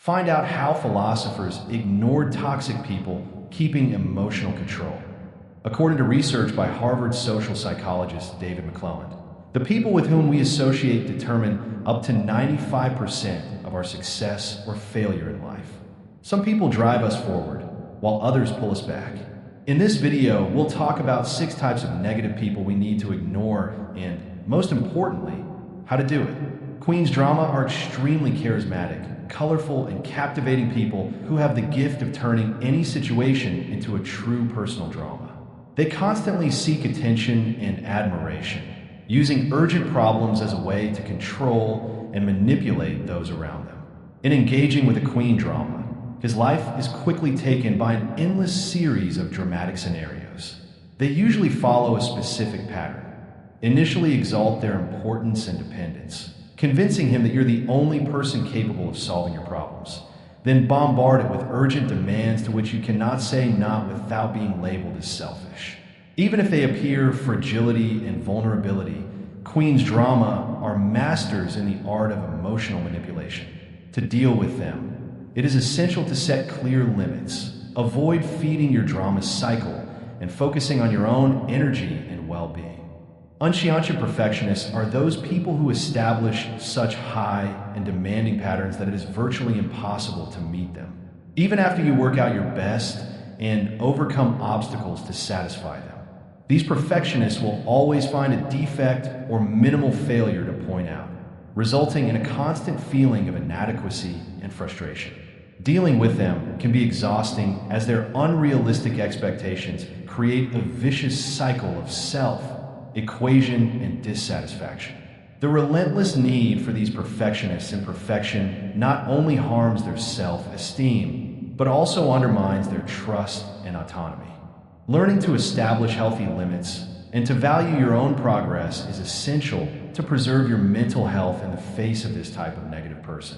Find out how philosophers ignored toxic people, keeping emotional control. According to research by Harvard social psychologist David McClelland, the people with whom we associate determine up to 95% of our success or failure in life. Some people drive us forward, while others pull us back. In this video, we'll talk about 6 types of negative people we need to ignore and, most importantly, how to do it. Queen's drama are extremely charismatic, colorful, and captivating people who have the gift of turning any situation into a true personal drama. They constantly seek attention and admiration, using urgent problems as a way to control and manipulate those around them. In engaging with a queen drama, his life is quickly taken by an endless series of dramatic scenarios. They usually follow a specific pattern. Initially exalt their importance and dependence, convincing him that you're the only person capable of solving your problems. Then bombard it with urgent demands to which you cannot say not without being labeled as selfish. Even if they appear fragility and vulnerability, Queen's drama are masters in the art of emotional manipulation. To deal with them, it is essential to set clear limits, avoid feeding your drama's cycle, and focusing on your own energy and well-being. Unconscious perfectionists are those people who establish such high and demanding patterns that it is virtually impossible to meet them, even after you work out your best and overcome obstacles to satisfy them. These perfectionists will always find a defect or minimal failure to point out, resulting in a constant feeling of inadequacy and frustration. Dealing with them can be exhausting as their unrealistic expectations create a vicious cycle of equation, and dissatisfaction. The relentless need for these perfectionists in perfection not only harms their self-esteem, but also undermines their trust and autonomy. Learning to establish healthy limits and to value your own progress is essential to preserve your mental health in the face of this type of negative person.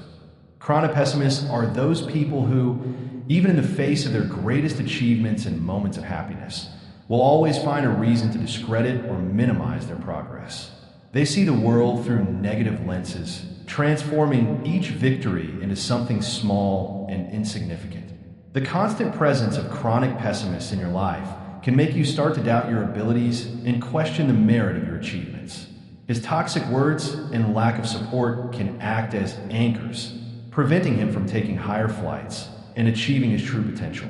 Chronic pessimists are those people who, even in the face of their greatest achievements and moments of happiness, will always find a reason to discredit or minimize their progress. They see the world through negative lenses, transforming each victory into something small and insignificant. The constant presence of chronic pessimists in your life can make you start to doubt your abilities and question the merit of your achievements. His toxic words and lack of support can act as anchors, preventing him from taking higher flights and achieving his true potential.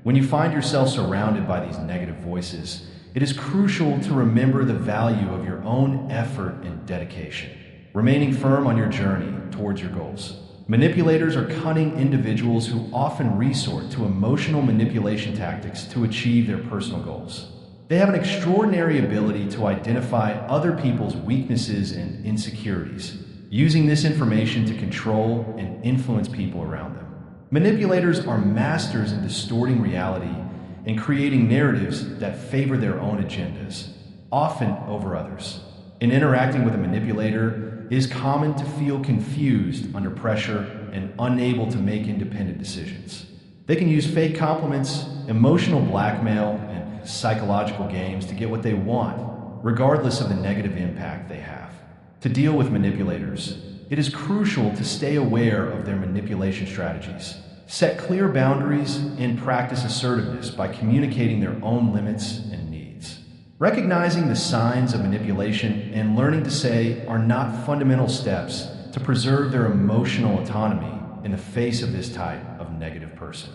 When you find yourself surrounded by these negative voices, it is crucial to remember the value of your own effort and dedication, remaining firm on your journey towards your goals. Manipulators are cunning individuals who often resort to emotional manipulation tactics to achieve their personal goals. They have an extraordinary ability to identify other people's weaknesses and insecurities, using this information to control and influence people around them. Manipulators are masters in distorting reality and creating narratives that favor their own agendas, often over others. In interacting with a manipulator, it is common to feel confused under pressure and unable to make independent decisions. They can use fake compliments, emotional blackmail, and psychological games to get what they want, regardless of the negative impact they have. To deal with manipulators, it is crucial to stay aware of their manipulation strategies, set clear boundaries, and practice assertiveness by communicating their own limits and needs. Recognizing the signs of manipulation and learning to say are not fundamental steps to preserve their emotional autonomy in the face of this type of negative person.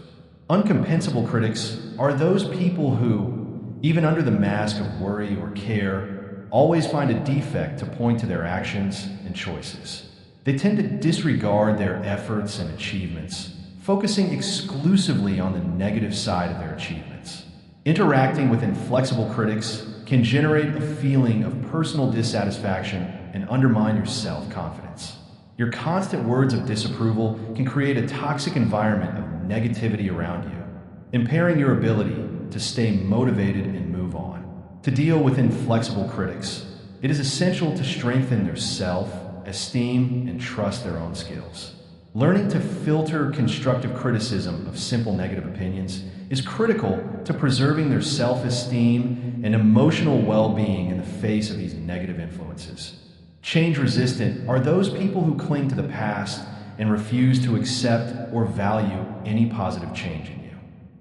Uncompensable critics are those people who, even under the mask of worry or care, always find a defect to point to their actions and choices. They tend to disregard their efforts and achievements, focusing exclusively on the negative side of their achievements. Interacting with inflexible critics can generate a feeling of personal dissatisfaction and undermine your self-confidence. Your constant words of disapproval can create a toxic environment of negativity around you, impairing your ability to stay motivated and move on. To deal with inflexible critics, it is essential to strengthen their self-esteem and trust their own skills. Learning to filter constructive criticism of simple negative opinions is critical to preserving their self-esteem and emotional well-being in the face of these negative influences. Change-resistant are those people who cling to the past and refuse to accept or value any positive change in you.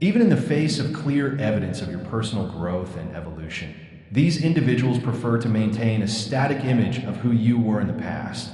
Even in the face of clear evidence of your personal growth and evolution, these individuals prefer to maintain a static image of who you were in the past,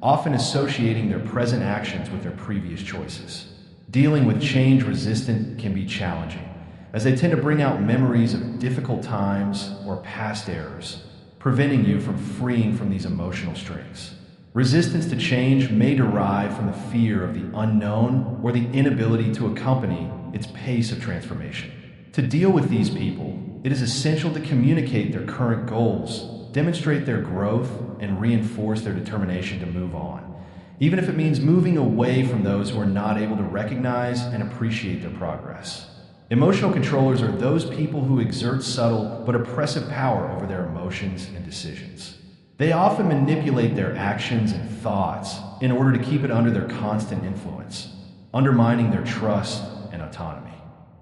often associating their present actions with their previous choices. Dealing with change resistance can be challenging, as they tend to bring out memories of difficult times or past errors, preventing you from freeing from these emotional strings. Resistance to change may derive from the fear of the unknown or the inability to accompany its pace of transformation. To deal with these people, it is essential to communicate their current goals, demonstrate their growth, and reinforce their determination to move on, even if it means moving away from those who are not able to recognize and appreciate their progress. Emotional controllers are those people who exert subtle but oppressive power over their emotions and decisions. They often manipulate their actions and thoughts in order to keep it under their constant influence, undermining their trust and autonomy.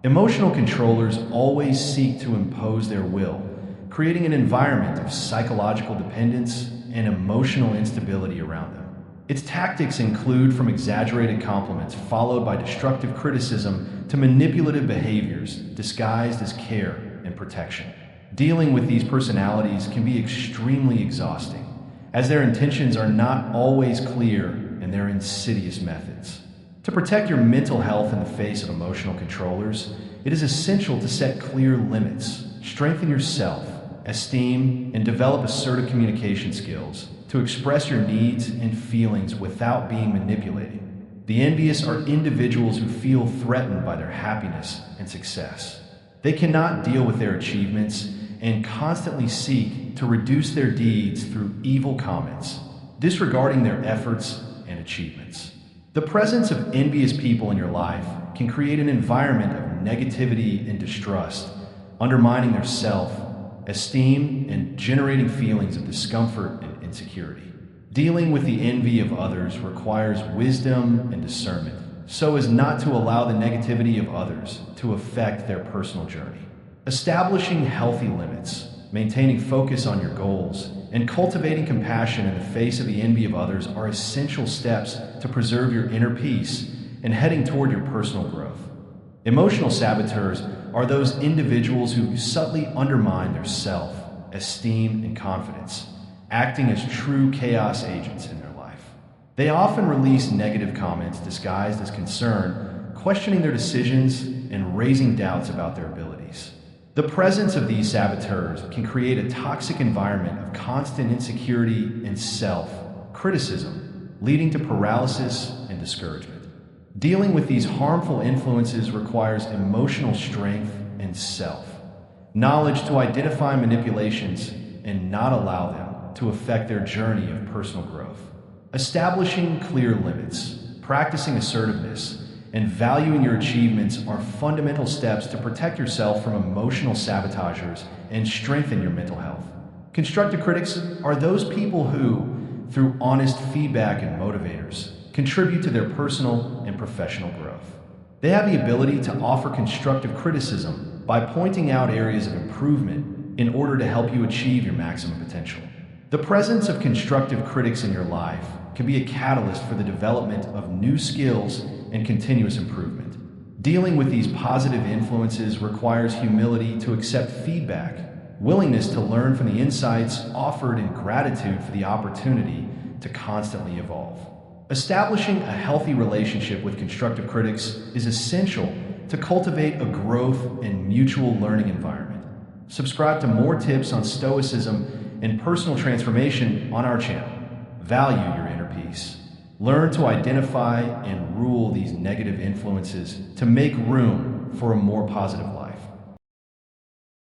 Emotional controllers always seek to impose their will, creating an environment of psychological dependence and emotional instability around them. Its tactics include from exaggerated compliments followed by destructive criticism to manipulative behaviors disguised as care and protection. Dealing with these personalities can be extremely exhausting, as their intentions are not always clear and their insidious methods. To protect your mental health in the face of emotional controllers, it is essential to set clear limits, strengthen your self-esteem, and develop assertive communication skills to express your needs and feelings without being manipulated. The envious are individuals who feel threatened by their happiness and success. They cannot deal with their achievements and constantly seek to reduce their deeds through evil comments, disregarding their efforts and achievements. The presence of envious people in your life can create an environment of negativity and distrust, undermining their self-esteem and generating feelings of discomfort and insecurity. Dealing with the envy of others requires wisdom and discernment, so as not to allow the negativity of others to affect their personal journey. Establishing healthy limits, maintaining focus on your goals, and cultivating compassion in the face of the envy of others are essential steps to preserve your inner peace and heading toward your personal growth. Emotional saboteurs are those individuals who subtly undermine their self-esteem and confidence, acting as true chaos agents in their life. They often release negative comments disguised as concern, questioning their decisions and raising doubts about their abilities. The presence of these saboteurs can create a toxic environment of constant insecurity and self-criticism, leading to paralysis and discouragement. Dealing with these harmful influences requires emotional strength and self-knowledge to identify manipulations and not allow them to affect their journey of personal growth. Establishing clear limits, practicing assertiveness, and valuing your achievements are fundamental steps to protect yourself from emotional sabotagers and strengthen your mental health. Constructive critics are those people who, through honest feedback and motivators, contribute to their personal and professional growth. They have the ability to offer constructive criticism by pointing out areas of improvement in order to help you achieve your maximum potential. The presence of constructive critics in your life can be a catalyst for the development of new skills and continuous improvement. Dealing with these positive influences requires humility to accept feedback, willingness to learn from the insights offered, and gratitude for the opportunity to constantly evolve. Establishing a healthy relationship with constructive critics is essential to cultivate a growth and mutual learning environment. Subscribe to more tips on Stoicism and personal transformation on our channel. Value your inner peace. Learn to identify and rule these negative influences to make room for a more positive life.